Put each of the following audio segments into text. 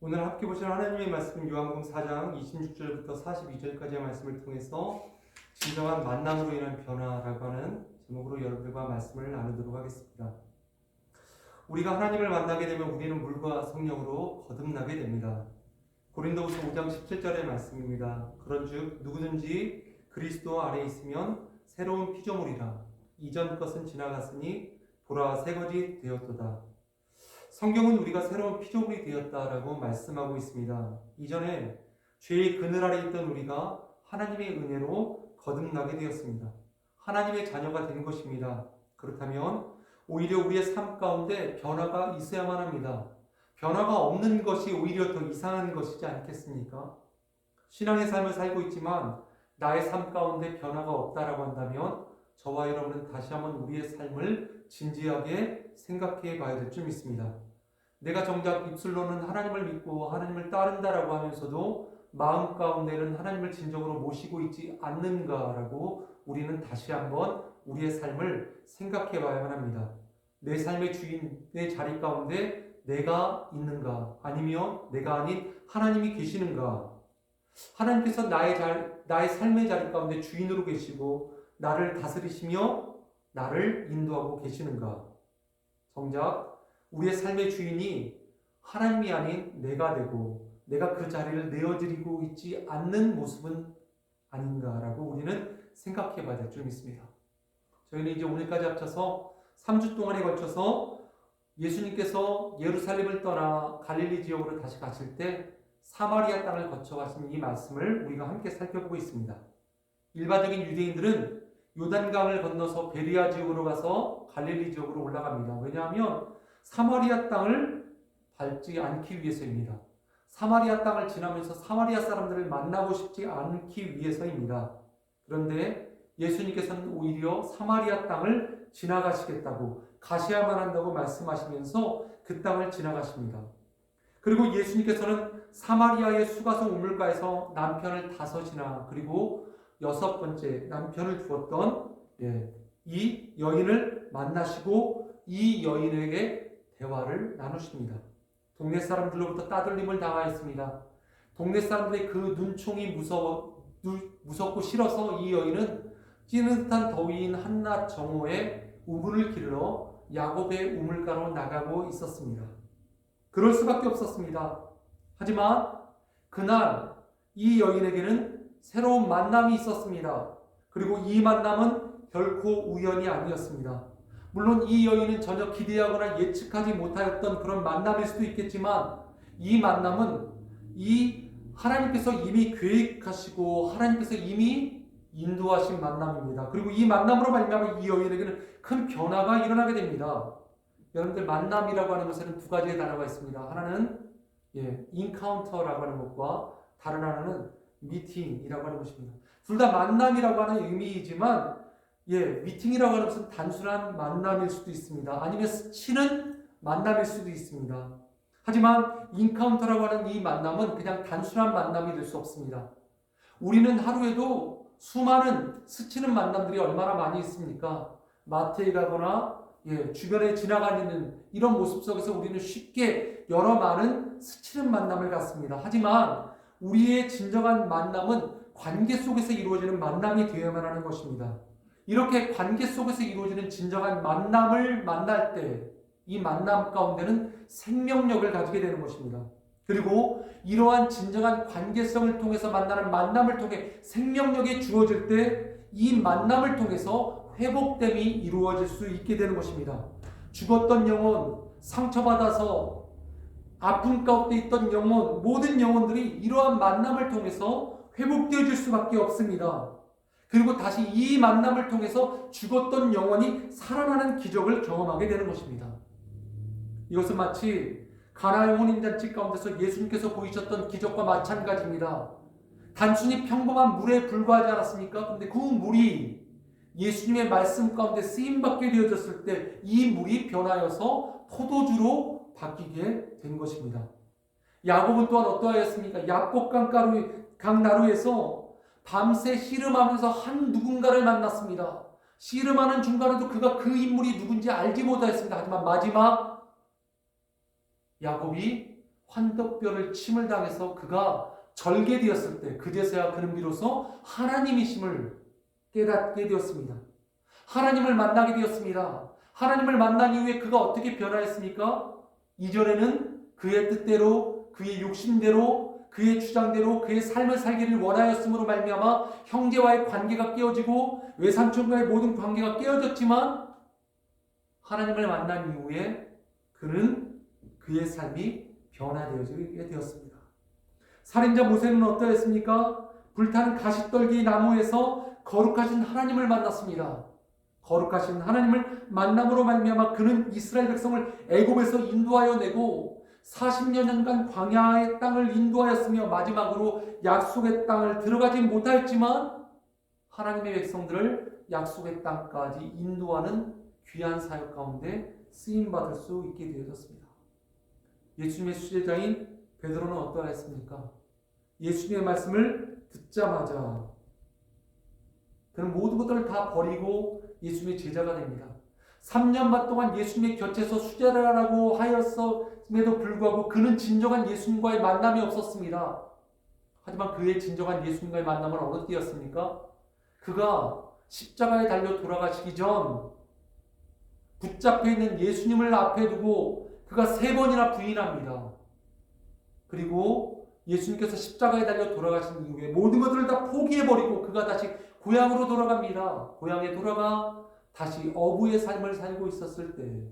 오늘 함께 보실 하나님의 말씀 요한복음 4장 26절부터 42절까지의 말씀을 통해서 진정한 만남으로 인한 변화라고 하는 제목으로 여러분들과 말씀을 나누도록 하겠습니다. 우리가 하나님을 만나게 되면 우리는 물과 성령으로 거듭나게 됩니다. 고린도후서 5장 17절의 말씀입니다. 그런즉 누구든지 그리스도 안에 있으면 새로운 피조물이라 이전 것은 지나갔으니 보라 새것이 되었도다. 성경은 우리가 새로운 피조물이 되었다라고 말씀하고 있습니다. 이전에 죄의 그늘 아래 있던 우리가 하나님의 은혜로 거듭나게 되었습니다. 하나님의 자녀가 된 것입니다. 그렇다면 오히려 우리의 삶 가운데 변화가 있어야만 합니다. 변화가 없는 것이 오히려 더 이상한 것이지 않겠습니까? 신앙의 삶을 살고 있지만 나의 삶 가운데 변화가 없다라고 한다면 저와 여러분은 다시 한번 우리의 삶을 진지하게 생각해 봐야 될 줄 믿습니다. 내가 정작 입술로는 하나님을 믿고 하나님을 따른다라고 하면서도 마음 가운데는 하나님을 진정으로 모시고 있지 않는가라고 우리는 다시 한번 우리의 삶을 생각해 봐야만 합니다. 내 삶의 주인의 자리 가운데 내가 있는가, 아니면 내가 아닌 하나님이 계시는가? 하나님께서 나의 삶의 자리 가운데 주인으로 계시고 나를 다스리시며 나를 인도하고 계시는가? 정작 우리의 삶의 주인이 하나님이 아닌 내가 되고 내가 그 자리를 내어드리고 있지 않는 모습은 아닌가라고 우리는 생각해 봐야 될 줄 믿습니다. 저희는 이제 오늘까지 합쳐서 3주 동안에 걸쳐서 예수님께서 예루살렘을 떠나 갈릴리 지역으로 다시 가실 때 사마리아 땅을 거쳐 가신 이 말씀을 우리가 함께 살펴보고 있습니다. 일반적인 유대인들은 요단강을 건너서 베리아 지역으로 가서 갈릴리 지역으로 올라갑니다. 왜냐하면 사마리아 땅을 밟지 않기 위해서입니다. 사마리아 땅을 지나면서 사마리아 사람들을 만나고 싶지 않기 위해서입니다. 그런데 예수님께서는 오히려 사마리아 땅을 지나가시겠다고, 가셔야만 한다고 말씀하시면서 그 땅을 지나가십니다. 그리고 예수님께서는 사마리아의 수가성 우물가에서 남편을 5이나 그리고 6번째 남편을 두었던 이 여인을 만나시고 이 여인에게 대화를 나누십니다. 동네 사람들로부터 따돌림을 당하였습니다. 동네 사람들의 그 눈총이 무섭고 싫어서 이 여인은 찌릿한 더위인 한낮 정오에 우물을 기르러 야곱의 우물가로 나가고 있었습니다. 그럴 수밖에 없었습니다. 하지만 그날 이 여인에게는 새로운 만남이 있었습니다. 그리고 이 만남은 결코 우연이 아니었습니다. 물론 이 여인은 전혀 기대하거나 예측하지 못하였던 그런 만남일 수도 있겠지만 이 만남은 이 하나님께서 이미 계획하시고 하나님께서 이미 인도하신 만남입니다. 그리고 이 만남으로 말미암아 이 여인에게는 큰 변화가 일어나게 됩니다. 여러분들, 만남이라고 하는 것에는 2가지의 단어가 있습니다. 하나는 인카운터라고 하는 것과 다른 하나는 미팅이라고 하는 것입니다. 둘 다 만남이라고 하는 의미이지만 미팅이라고 하는 것은 단순한 만남일 수도 있습니다. 아니면 스치는 만남일 수도 있습니다. 하지만 인카운터라고 하는 이 만남은 그냥 단순한 만남이 될 수 없습니다. 우리는 하루에도 수많은 스치는 만남들이 얼마나 많이 있습니까? 마트에 가거나 주변에 지나가는 이런 모습 속에서 우리는 쉽게 여러 많은 스치는 만남을 갖습니다. 하지만 우리의 진정한 만남은 관계 속에서 이루어지는 만남이 되어야만 하는 것입니다. 이렇게 관계 속에서 이루어지는 진정한 만남을 만날 때 이 만남 가운데는 생명력을 가지게 되는 것입니다. 그리고 이러한 진정한 관계성을 통해서 만나는 만남을 통해 생명력이 주어질 때 이 만남을 통해서 회복됨이 이루어질 수 있게 되는 것입니다. 죽었던 영혼, 상처받아서 아픔 가운데 있던 영혼, 모든 영혼들이 이러한 만남을 통해서 회복되어질 수밖에 없습니다. 그리고 다시 이 만남을 통해서 죽었던 영혼이 살아나는 기적을 경험하게 되는 것입니다. 이것은 마치 가나의 혼인잔치 가운데서 예수님께서 보이셨던 기적과 마찬가지입니다. 단순히 평범한 물에 불과하지 않았습니까? 그런데 그 물이 예수님의 말씀 가운데 쓰임받게 되어졌을 때 이 물이 변하여서 포도주로 바뀌게 된 것입니다. 야곱은 또한 어떠하였습니까? 야복강 나루에서 밤새 씨름하면서 한 누군가를 만났습니다. 씨름하는 중간에도 그가 그 인물이 누군지 알지 못하였습니다. 하지만 마지막 야곱이 환덕뼈를 침을 당해서 그가 절개되었을 때 그제서야 그는 비로소 하나님이심을 깨닫게 되었습니다. 하나님을 만나게 되었습니다. 하나님을 만난 이후에 그가 어떻게 변화했습니까? 이전에는 그의 뜻대로, 그의 욕심대로, 그의 주장대로 그의 삶을 살기를 원하였으므로 말미암아 형제와의 관계가 깨어지고 외삼촌과의 모든 관계가 깨어졌지만 하나님을 만난 이후에 그는 그의 삶이 변화되어지게 되었습니다. 살인자 모세는 어떠했습니까? 불타는 가시떨기 나무에서 거룩하신 하나님을 만났습니다. 거룩하신 하나님을 만남으로 말미암아 그는 이스라엘 백성을 애굽에서 인도하여 내고 40여 년간 광야의 땅을 인도하였으며 마지막으로 약속의 땅을 들어가지 못하였지만 하나님의 백성들을 약속의 땅까지 인도하는 귀한 사역 가운데 쓰임받을 수 있게 되어졌습니다. 예수님의 수제자인 베드로는 어떠했습니까? 예수님의 말씀을 듣자마자 그는 모든 것들을 다 버리고 예수님의 제자가 됩니다. 3년 반 동안 예수님의 곁에서 수제자라고 하였음에도 불구하고 그는 진정한 예수님과의 만남이 없었습니다. 하지만 그의 진정한 예수님과의 만남은 어느 때였습니까? 그가 십자가에 달려 돌아가시기 전 붙잡혀 있는 예수님을 앞에 두고 그가 3번이나 부인합니다. 그리고 예수님께서 십자가에 달려 돌아가신 이후에 모든 것들을 다 포기해버리고 그가 다시 고향으로 돌아갑니다. 고향에 돌아가 다시 어부의 삶을 살고 있었을 때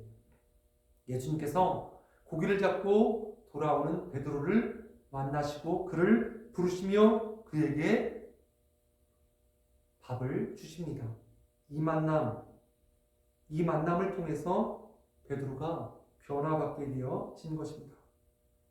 예수님께서 고기를 잡고 돌아오는 베드로를 만나시고 그를 부르시며 그에게 밥을 주십니다. 이 만남을 통해서 베드로가 변화받게 되어진 것입니다.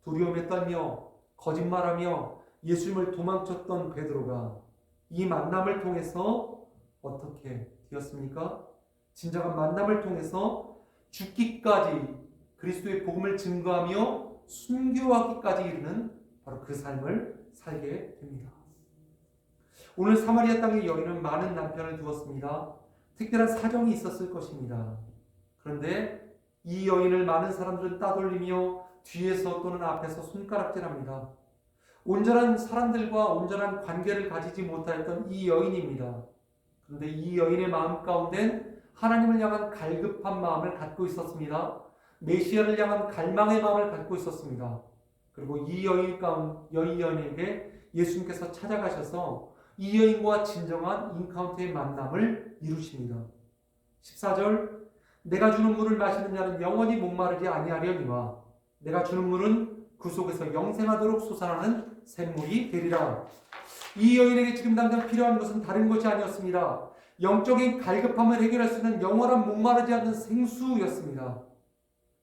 두려움에 떨며 거짓말하며 예수님을 도망쳤던 베드로가 이 만남을 통해서 어떻게 되었습니까? 진정한 만남을 통해서 죽기까지 그리스도의 복음을 증거하며 순교하기까지 이르는 바로 그 삶을 살게 됩니다. 오늘 사마리아 땅의 여인은 많은 남편을 두었습니다. 특별한 사정이 있었을 것입니다. 그런데 이 여인을 많은 사람들은 따돌리며 뒤에서 또는 앞에서 손가락질합니다. 온전한 사람들과 온전한 관계를 가지지 못하였던 이 여인입니다. 그런데 이 여인의 마음 가운데는 하나님을 향한 갈급한 마음을 갖고 있었습니다. 메시아를 향한 갈망의 마음을 갖고 있었습니다. 그리고 이 여인에게 예수님께서 찾아가셔서 이 여인과 진정한 인카운트의 만남을 이루십니다. 14절 내가 주는 물을 마시는 자는 영원히 목마르지 아니하려니와 내가 주는 물은 그 속에서 영생하도록 솟아나는 샘물이 되리라. 이 여인에게 지금 당장 필요한 것은 다른 것이 아니었습니다. 영적인 갈급함을 해결할 수 있는 영원한 목마르지 않는 생수였습니다.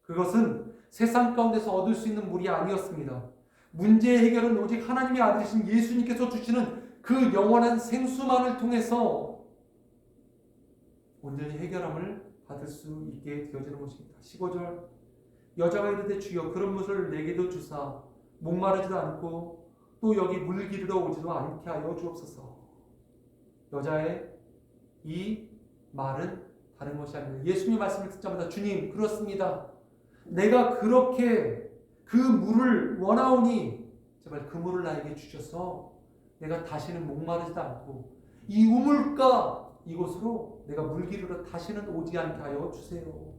그것은 세상 가운데서 얻을 수 있는 물이 아니었습니다. 문제의 해결은 오직 하나님의 아들이신 예수님께서 주시는 그 영원한 생수만을 통해서 온전히 해결함을 받을 수 있게 되어지는 것입니다. 15절 여자가 이르되 주여 그런 물을 내게도 주사 목마르지도 않고 또 여기 물 기르러 오지도 않게 하여 주옵소서. 여자의 이 말은 다른 것이 아닙니다. 예수님의 말씀을 듣자마자 주님 그렇습니다. 내가 그렇게 그 물을 원하오니 제발 그 물을 나에게 주셔서 내가 다시는 목마르지도 않고 이 우물가 이곳으로 내가 물 기르러 다시는 오지 않게 하여 주세요.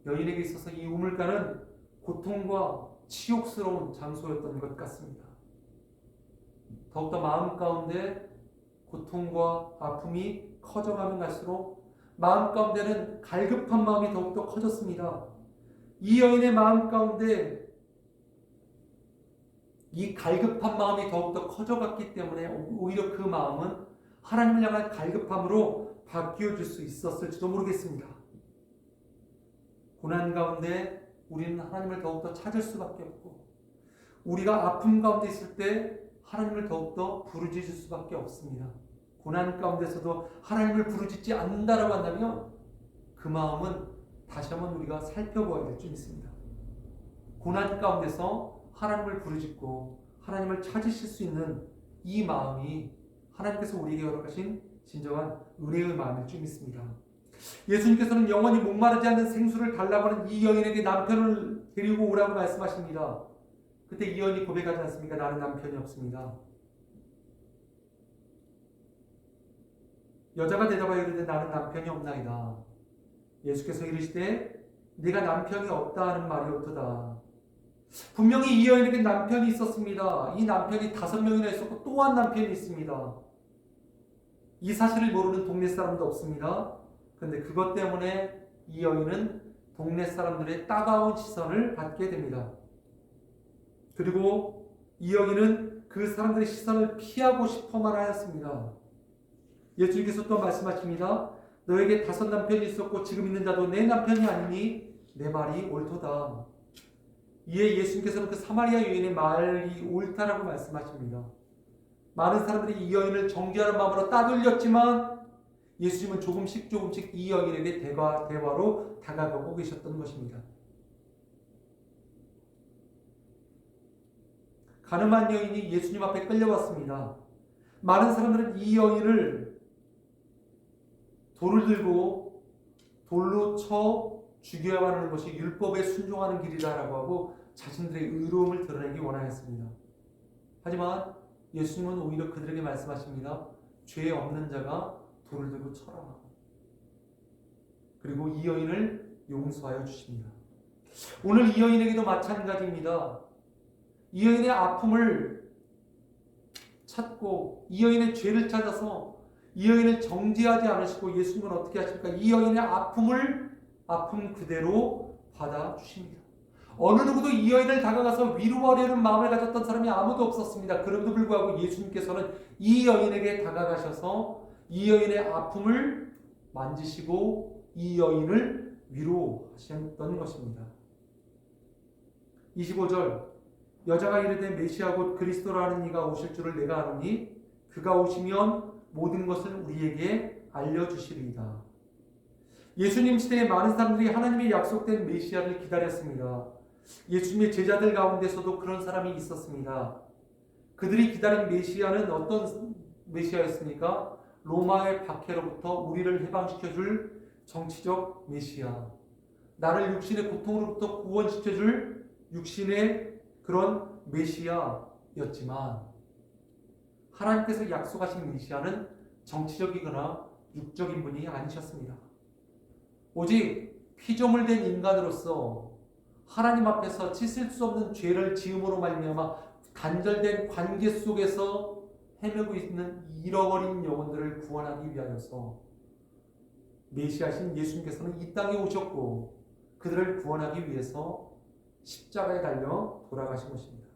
여인에게 있어서 이 우물가는 고통과 치욕스러운 장소였던 것 같습니다. 더욱더 마음 가운데 고통과 아픔이 커져가면 갈수록 마음 가운데는 갈급한 마음이 더욱더 커졌습니다. 이 여인의 마음 가운데 이 갈급한 마음이 더욱더 커져갔기 때문에 오히려 그 마음은 하나님을 향한 갈급함으로 바뀌어질 수 있었을지도 모르겠습니다. 고난 가운데 우리는 하나님을 더욱더 찾을 수밖에 없고 우리가 아픔 가운데 있을 때 하나님을 더욱더 부르짖을 수밖에 없습니다. 고난 가운데서도 하나님을 부르짖지 않는다라고 한다면 그 마음은 다시 한번 우리가 살펴보아야 될 줄 믿습니다. 고난 가운데서 하나님을 부르짖고 하나님을 찾으실 수 있는 이 마음이 하나님께서 우리에게 허락하신 진정한 은혜의 마음일 줄 믿습니다. 예수님께서는 영원히 목마르지 않는 생수를 달라고 하는 이 여인에게 남편을 데리고 오라고 말씀하십니다. 그때 이 여인이 고백하지 않습니까? 나는 남편이 없습니다. 여자가 대답하여 이르되 나는 남편이 없나이다. 예수께서 이르시되 네가 남편이 없다 하는 말이 옳도다. 분명히 이 여인에게 남편이 있었습니다. 이 남편이 5명이나 있었고 또 한 남편이 있습니다. 이 사실을 모르는 동네 사람도 없습니다. 그런데 그것 때문에 이 여인은 동네 사람들의 따가운 시선을 받게 됩니다. 그리고 이 여인은 그 사람들의 시선을 피하고 싶어만 하였습니다. 예수님께서 또 말씀하십니다. 너에게 5 남편이 있었고 지금 있는 자도 내 남편이 아니니 내 말이 옳도다. 이에 예수님께서는 그 사마리아 여인의 말이 옳다라고 말씀하십니다. 많은 사람들이 이 여인을 정죄하는 마음으로 따돌렸지만 예수님은 조금씩 이 여인에게 대화로 다가가고 계셨던 것입니다. 가늠한 여인이 예수님 앞에 끌려왔습니다. 많은 사람들은 이 여인을 돌을 들고 돌로 쳐 죽여야만 하는 것이 율법에 순종하는 길이라고 하고 자신들의 의로움을 드러내기 원하였습니다. 하지만 예수님은 오히려 그들에게 말씀하십니다. 죄 없는 자가 돌을 들고 쳐라. 그리고 이 여인을 용서하여 주십니다. 오늘 이 여인에게도 마찬가지입니다. 이 여인의 아픔을 찾고 이 여인의 죄를 찾아서 이 여인을 정죄하지 않으시고 예수님은 어떻게 하십니까? 이 여인의 아픔 그대로 받아주십니다. 어느 누구도 이 여인을 다가가서 위로하려는 마음을 가졌던 사람이 아무도 없었습니다. 그럼에도 불구하고 예수님께서는 이 여인에게 다가가셔서 이 여인의 아픔을 만지시고 이 여인을 위로하셨던 것입니다. 25절 여자가 이르되 메시아 곧 그리스도라는 이가 오실 줄을 내가 아노니 그가 오시면 모든 것을 우리에게 알려주시리이다. 예수님 시대에 많은 사람들이 하나님의 약속된 메시아를 기다렸습니다. 예수님의 제자들 가운데서도 그런 사람이 있었습니다. 그들이 기다린 메시아는 어떤 메시아였습니까? 로마의 박해로부터 우리를 해방시켜줄 정치적 메시아. 나를 육신의 고통으로부터 구원시켜줄 육신의 그런 메시아였지만 하나님께서 약속하신 메시아는 정치적이거나 육적인 분이 아니셨습니다. 오직 피조물 된 인간으로서 하나님 앞에서 씻을 수 없는 죄를 지음으로 말미암아 단절된 관계 속에서 헤매고 있는 잃어버린 영혼들을 구원하기 위하여서 메시아신 예수님께서는 이 땅에 오셨고 그들을 구원하기 위해서 십자가에 달려 돌아가신 것입니다.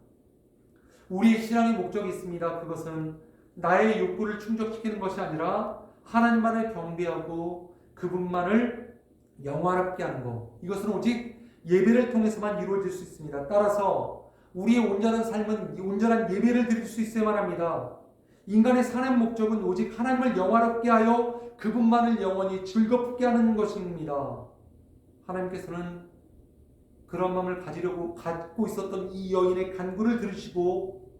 우리의 신앙의 목적이 있습니다. 그것은 나의 욕구를 충족시키는 것이 아니라 하나님만을 경배하고 그분만을 영화롭게 하는 것. 이것은 오직 예배를 통해서만 이루어질 수 있습니다. 따라서 우리의 온전한 삶은 온전한 예배를 드릴 수 있어야만 합니다. 인간의 사는 목적은 오직 하나님을 영화롭게 하여 그분만을 영원히 즐겁게 하는 것입니다. 하나님께서는 그런 마음을 갖고 있었던 이 여인의 간구를 들으시고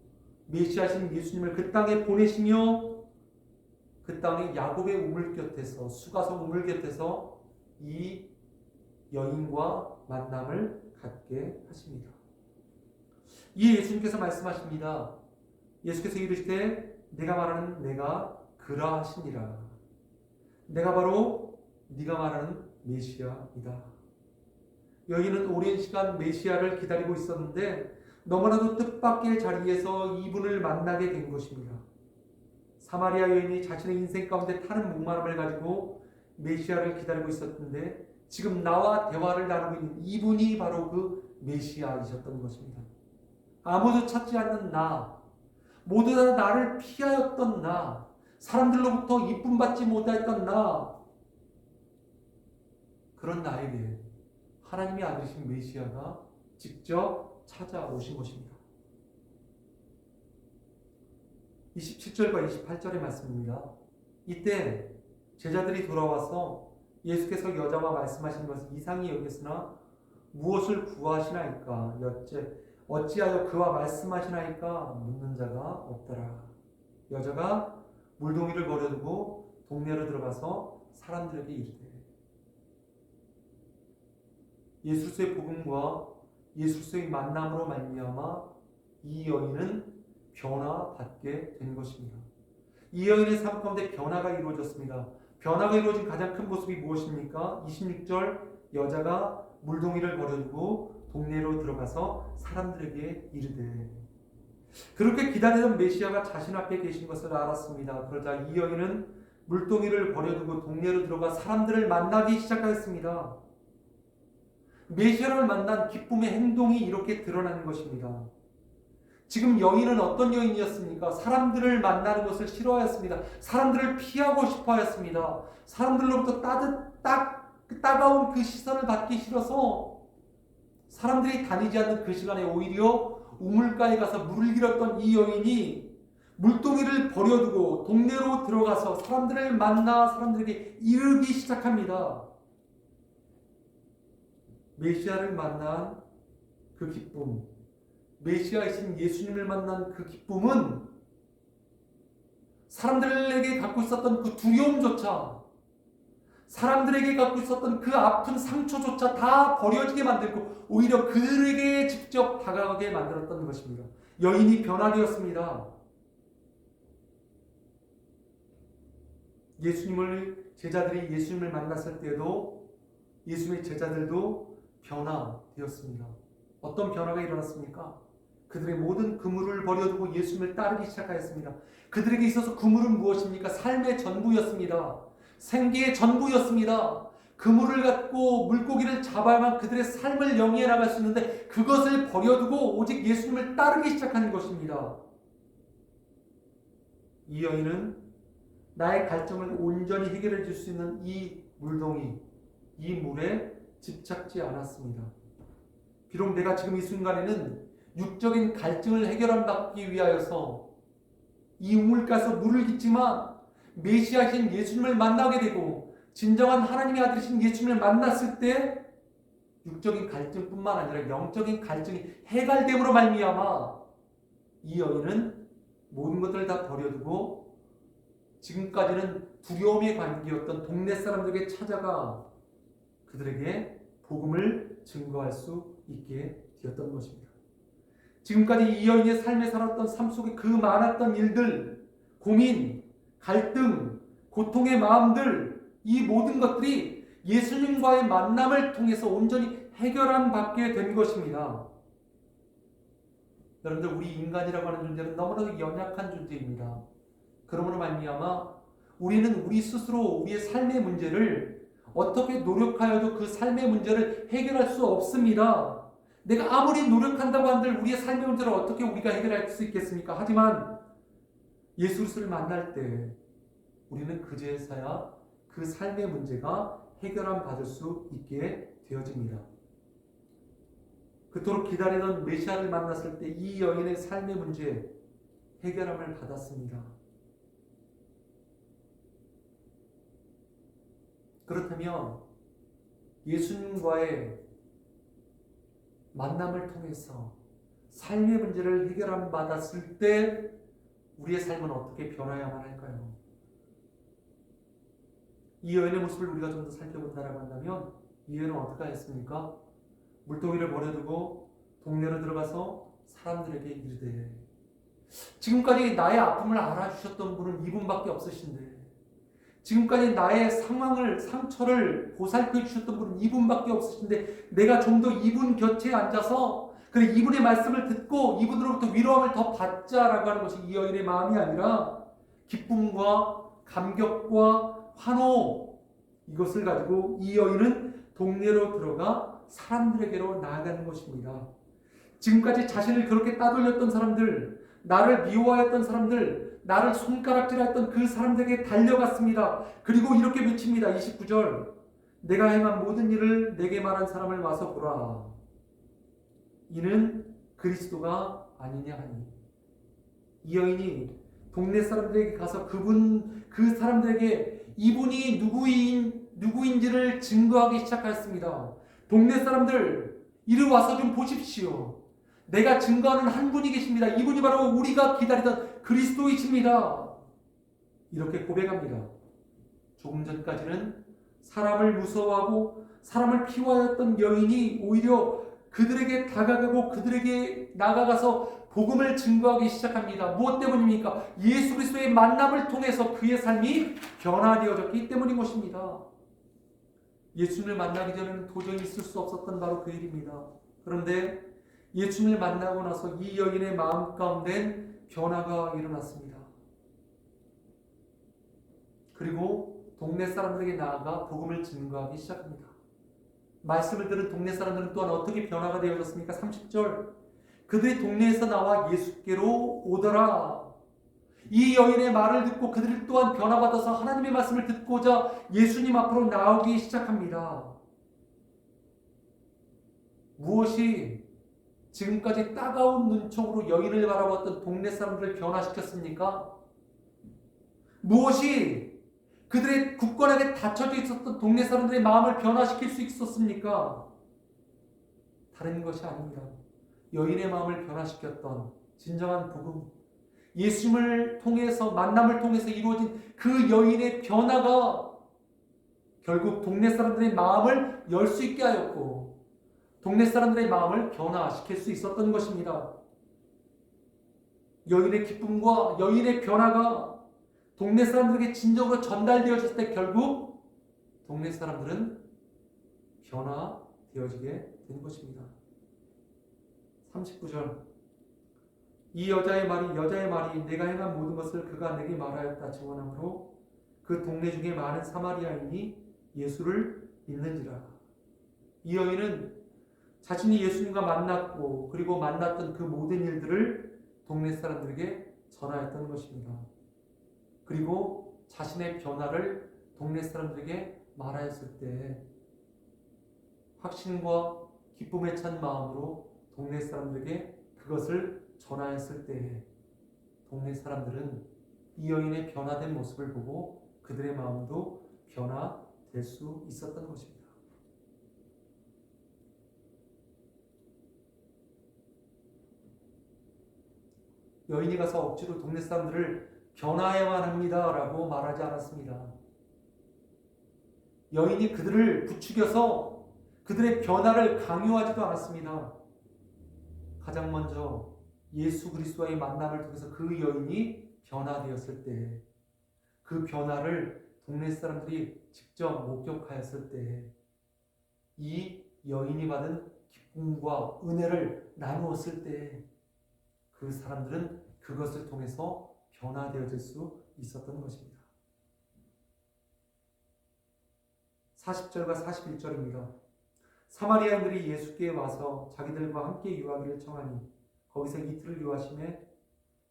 메시아신 예수님을 그 땅에 보내시며 그 땅에 야곱의 우물 곁에서 수가성 우물 곁에서 이 여인과 만남을 갖게 하십니다. 이 예수님께서 말씀하십니다. 예수께서 이르시되 내가 말하는 내가 그라하시니라. 내가 바로 네가 말하는 메시아이다. 여인은 오랜 시간 메시아를 기다리고 있었는데 너무나도 뜻밖의 자리에서 이분을 만나게 된 것입니다. 사마리아 여인이 자신의 인생 가운데 타는 목마름을 가지고 메시아를 기다리고 있었는데 지금 나와 대화를 나누고 있는 이분이 바로 그 메시아이셨던 것입니다. 아무도 찾지 않는 나, 모두 다 나를 피하였던 나, 사람들로부터 이쁨 받지 못했던 나, 그런 나에게 하나님이 아들이신 메시아가 직접 찾아오신 것입니다. 27절과 28절의 말씀입니다. 이때 제자들이 돌아와서 예수께서 여자와 말씀하신 것을 이상히 여겼으나 무엇을 구하시나이까 어찌하여 그와 말씀하시나이까 묻는 자가 없더라. 여자가 물동이를 버려두고 동네로 들어가서 사람들에게 이르되 예수의 복음과 예수의 만남으로 말미암아 이 여인은 변화받게 된 것입니다. 이 여인의 삶 가운데 변화가 이루어졌습니다. 변화가 이루어진 가장 큰 모습이 무엇입니까? 26절 여자가 물동이를 버려두고 동네로 들어가서 사람들에게 이르되, 그렇게 기다리던 메시아가 자신 앞에 계신 것을 알았습니다. 그러자 이 여인은 물동이를 버려두고 동네로 들어가 사람들을 만나기 시작하였습니다. 메시아를 만난 기쁨의 행동이 이렇게 드러나는 것입니다. 지금 여인은 어떤 여인이었습니까? 사람들을 만나는 것을 싫어하였습니다. 사람들을 피하고 싶어 하였습니다. 사람들로부터 따가운 그 시선을 받기 싫어서 사람들이 다니지 않는 그 시간에 오히려 우물가에 가서 물을 길었던 이 여인이 물동이를 버려두고 동네로 들어가서 사람들을 만나 사람들에게 이르기 시작합니다. 메시아를 만난 그 기쁨, 메시아이신 예수님을 만난 그 기쁨은 사람들에게 갖고 있었던 그 두려움조차, 사람들에게 갖고 있었던 그 아픈 상처조차 다 버려지게 만들고 오히려 그들에게 직접 다가가게 만들었던 것입니다. 여인이 변화되었습니다. 제자들이 예수님을 만났을 때에도 예수님의 제자들도 변화되었습니다. 어떤 변화가 일어났습니까? 그들의 모든 그물을 버려두고 예수님을 따르기 시작하였습니다. 그들에게 있어서 그물은 무엇입니까? 삶의 전부였습니다. 생계의 전부였습니다. 그물을 갖고 물고기를 잡아야만 그들의 삶을 영위해 나갈 수 있는데 그것을 버려두고 오직 예수님을 따르기 시작하는 것입니다. 이 여인은 나의 갈증을 온전히 해결해 줄 수 있는 이 물동이, 이 물에 집착지 않았습니다. 비록 내가 지금 이 순간에는 육적인 갈증을 해결받기 위하여서 이 우물가에서 물을 깃지만 메시아이신 예수님을 만나게 되고 진정한 하나님의 아들이신 예수님을 만났을 때 육적인 갈증뿐만 아니라 영적인 갈증이 해갈됨으로 말미암아 이 여인은 모든 것들을 다 버려두고 지금까지는 두려움의 관계였던 동네 사람들에게 찾아가 그들에게 복음을 증거할 수 있게 되었던 것입니다. 지금까지 이 여인의 삶에 살았던 삶 속에 그 많았던 일들, 고민, 갈등, 고통의 마음들, 이 모든 것들이 예수님과의 만남을 통해서 온전히 해결한 받게 된 것입니다. 여러분들, 우리 인간이라고 하는 존재는 너무나도 연약한 존재입니다. 그러므로 말미암아 우리는 우리 스스로 우리의 삶의 문제를 어떻게 노력하여도 그 삶의 문제를 해결할 수 없습니다. 내가 아무리 노력한다고 한들 우리의 삶의 문제를 어떻게 우리가 해결할 수 있겠습니까? 하지만 예수 그리스도를 만날 때 우리는 그제서야 그 삶의 문제가 해결함 받을 수 있게 되어집니다. 그토록 기다리던 메시아를 만났을 때 이 여인의 삶의 문제 해결함을 받았습니다. 그렇다면 예수님과의 만남을 통해서 삶의 문제를 해결함 받았을 때 우리의 삶은 어떻게 변화야만 할까요? 이 여인의 모습을 우리가 좀 더 살펴본다라고 한다면 이 여인은 어떻게 했습니까? 물동이를 버려두고 동네로 들어가서 사람들에게 이르되, 지금까지 나의 아픔을 알아주셨던 분은 이분밖에 없으신데, 지금까지 나의 상처를 보살펴 주셨던 분은 이분밖에 없으신데 내가 좀 더 이분 곁에 앉아서 그래 이분의 말씀을 듣고 이분으로부터 위로함을 더 받자라고 하는 것이 이 여인의 마음이 아니라 기쁨과 감격과 환호, 이것을 가지고 이 여인은 동네로 들어가 사람들에게로 나아가는 것입니다. 지금까지 자신을 그렇게 따돌렸던 사람들, 나를 미워하였던 사람들, 나를 손가락질했던 그 사람들에게 달려갔습니다. 그리고 이렇게 외칩니다. 29절, 내가 행한 모든 일을 내게 말한 사람을 와서 보라. 이는 그리스도가 아니냐 하니. 이 여인이 동네 사람들에게 가서 그 사람들에게 이분이 누구인지를 증거하기 시작하였습니다. 동네 사람들, 이리 와서 좀 보십시오. 내가 증거하는 한 분이 계십니다. 이분이 바로 우리가 기다리던 그리스도이십니다. 이렇게 고백합니다. 조금 전까지는 사람을 무서워하고 사람을 피하였던 여인이 오히려 그들에게 다가가고 그들에게 나가가서 복음을 증거하기 시작합니다. 무엇 때문입니까? 예수 그리스도의 만남을 통해서 그의 삶이 변화되어졌기 때문인 것입니다. 예수님을 만나기 전에는 도저히 있을 수 없었던 바로 그 일입니다. 그런데 예수님을 만나고 나서 이 여인의 마음 가운데 변화가 일어났습니다. 그리고 동네 사람들에게 나아가 복음을 증거하기 시작합니다. 말씀을 들은 동네 사람들은 또한 어떻게 변화가 되어졌습니까? 30절, 그들이 동네에서 나와 예수께로 오더라. 이 여인의 말을 듣고 그들이 또한 변화받아서 하나님의 말씀을 듣고자 예수님 앞으로 나오기 시작합니다. 무엇이 지금까지 따가운 눈총으로 여인을 바라봤던 동네 사람들을 변화시켰습니까? 무엇이 그들의 굳건하게 닫혀져 있었던 동네 사람들의 마음을 변화시킬 수 있었습니까? 다른 것이 아닙니다. 여인의 마음을 변화시켰던 진정한 복음, 예수님을 통해서, 만남을 통해서 이루어진 그 여인의 변화가 결국 동네 사람들의 마음을 열 수 있게 하였고 동네 사람들의 마음을 변화시킬 수 있었던 것입니다. 여인의 기쁨과 여인의 변화가 동네 사람들에게 진정으로 전달되어졌을 때 결국 동네 사람들은 변화되어지게 된 것입니다. 39절, 이 여자의 말이 내가 행한 모든 것을 그가 내게 말하였다 증언하므로 그 동네 중에 많은 사마리아인이 예수를 믿는지라. 이 여인은 자신이 예수님과 만났고 그리고 만났던 그 모든 일들을 동네 사람들에게 전하였던 것입니다. 그리고 자신의 변화를 동네 사람들에게 말하였을 때 확신과 기쁨에 찬 마음으로 동네 사람들에게 그것을 전하였을 때 동네 사람들은 이 여인의 변화된 모습을 보고 그들의 마음도 변화될 수 있었던 것입니다. 여인이 가서 억지로 동네 사람들을 변화해야만 합니다 라고 말하지 않았습니다. 여인이 그들을 부추겨서 그들의 변화를 강요하지도 않았습니다. 가장 먼저 예수 그리스도와의 만남을 통해서 그 여인이 변화되었을 때, 그 변화를 동네 사람들이 직접 목격하였을 때, 이 여인이 받은 기쁨과 은혜를 나누었을 때, 그 사람들은 그것을 통해서 변화되어질 수 있었던 것입니다. 40절과 41절입니다. 사마리아인들이 예수께 와서 자기들과 함께 유하기를 청하니 거기서 이틀을 유하심에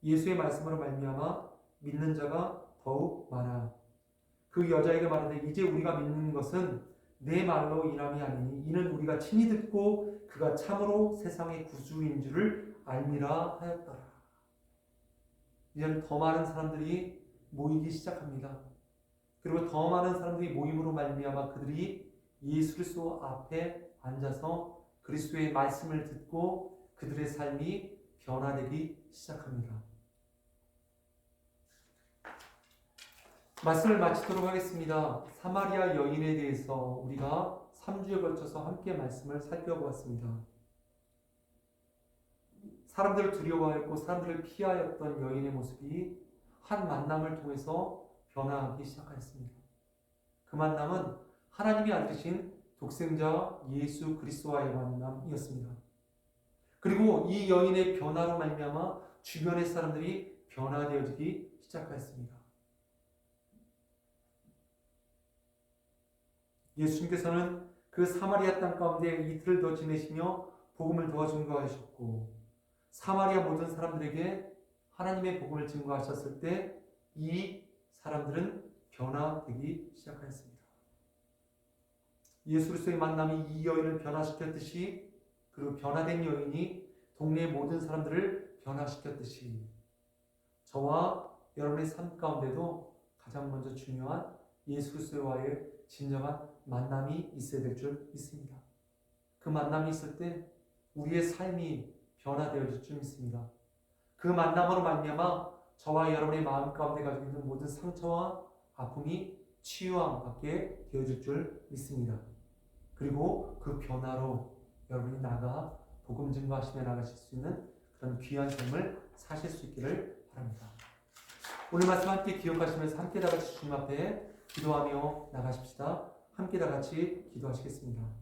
예수의 말씀으로 말미암아 믿는 자가 더욱 많아. 그 여자에게 말하되 이제 우리가 믿는 것은 내 말로 인함이 아니니 이는 우리가 친히 듣고 그가 참으로 세상의 구주인 줄을 알미라 하였더라. 이제는 더 많은 사람들이 모이기 시작합니다. 그리고 더 많은 사람들이 모임으로 말미암아 그들이 예수 그리스도 앞에 앉아서 그리스도의 말씀을 듣고 그들의 삶이 변화되기 시작합니다. 말씀을 마치도록 하겠습니다. 사마리아 여인에 대해서 우리가 3주에 걸쳐서 함께 말씀을 살펴보았습니다. 사람들을 두려워하였고 사람들을 피하였던 여인의 모습이 한 만남을 통해서 변화하기 시작하였습니다. 그 만남은 하나님이 알으신 독생자 예수 그리스도와의 만남이었습니다. 그리고 이 여인의 변화로 말미암아 주변의 사람들이 변화되어지기 시작하였습니다. 예수님께서는 그 사마리아 땅 가운데 이틀을 더 지내시며 복음을 도와 증거하셨고 사마리아 모든 사람들에게 하나님의 복음을 증거하셨을 때 이 사람들은 변화되기 시작하였습니다. 예수 그리스도의 만남이 이 여인을 변화시켰듯이 그리고 변화된 여인이 동네의 모든 사람들을 변화시켰듯이 저와 여러분의 삶 가운데도 가장 먼저 중요한 예수 그리스도와의 진정한 만남이 있어야 될 줄 믿습니다. 그 만남이 있을 때 우리의 삶이 변화되어질 줄 믿습니다. 그 만남으로 말미암아 저와 여러분의 마음 가운데 가지고 있는 모든 상처와 아픔이 치유함 받게 되어질 줄 믿습니다. 그리고 그 변화로 여러분이 나가 복음 증거하시며 나가실 수 있는 그런 귀한 삶을 사실 수 있기를 바랍니다. 오늘 말씀 함께 기억하시면서 함께 다 같이 주님 앞에 기도하며 나가십시다. 함께 다 같이 기도하시겠습니다.